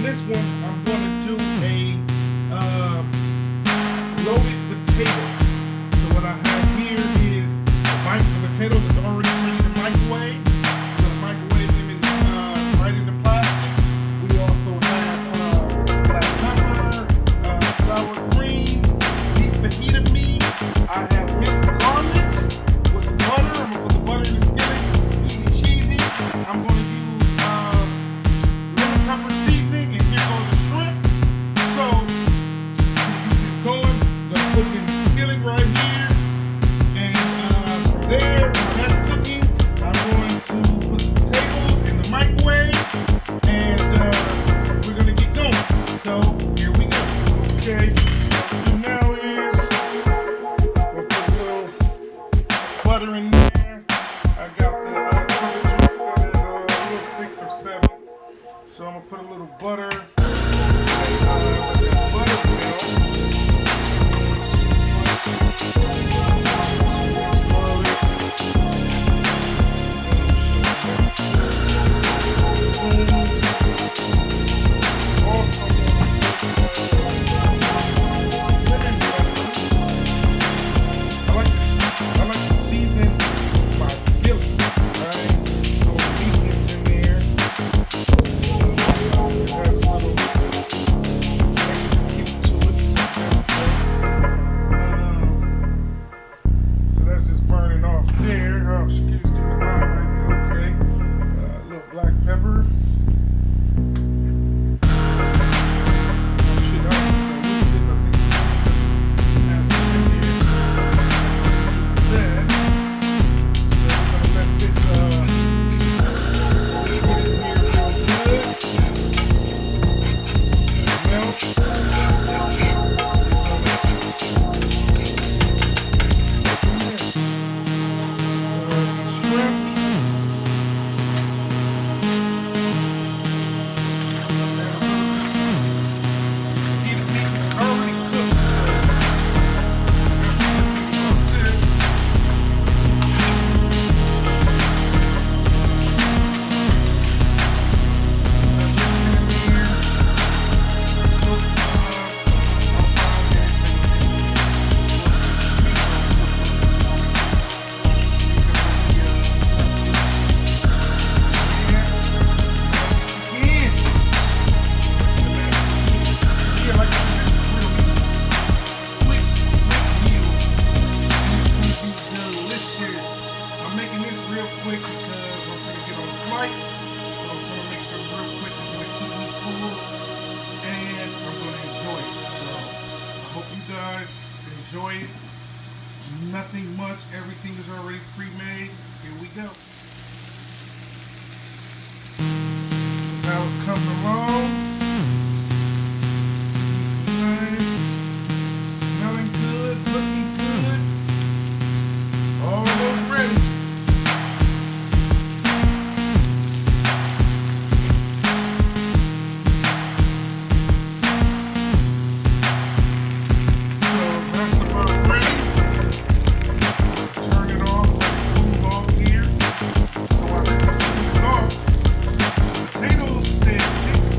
this one, I'm going to do a loaded potato. So what I have here is the potatoes that's already ready to microwave. I'm going to microwave them in, right in the plastic. We also have black pepper, sour cream, beef fajita meat. I have minced garlic with some butter. I'm going to put the butter in the skillet. Easy cheesy. I'm going to use lemon pepper seasoning, and here goes the shrimp. So it's going. I'm going to put it in the skillet right here, and from there, when that's cooking, I'm going to put the potatoes in the microwave, and we're going to get going. So here we go. Okay. What we do now is we'll put a little butter in there. I got the temperature set at a little 6 or 7. So I'm gonna put a little butter. I like to season my skillet, right? So meat gets in there. So that's just burning off there. Oh, excuse me, might be okay. A little black pepper. Oh shit, I don't know what this. I think that's in here. That. So I'm gonna let this get in here real good. Melt. Quick because I'm going to get on a flight, so I'm trying to make something real quick. It's going to keep me cool, and I'm going to enjoy it. So I hope you guys enjoy it. It's nothing much. Everything is already pre-made. Here we go. This is how it's coming along. Nice. Smelling good, looking good. Almost ready. Potatoes said 6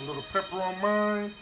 a little pepper on mine.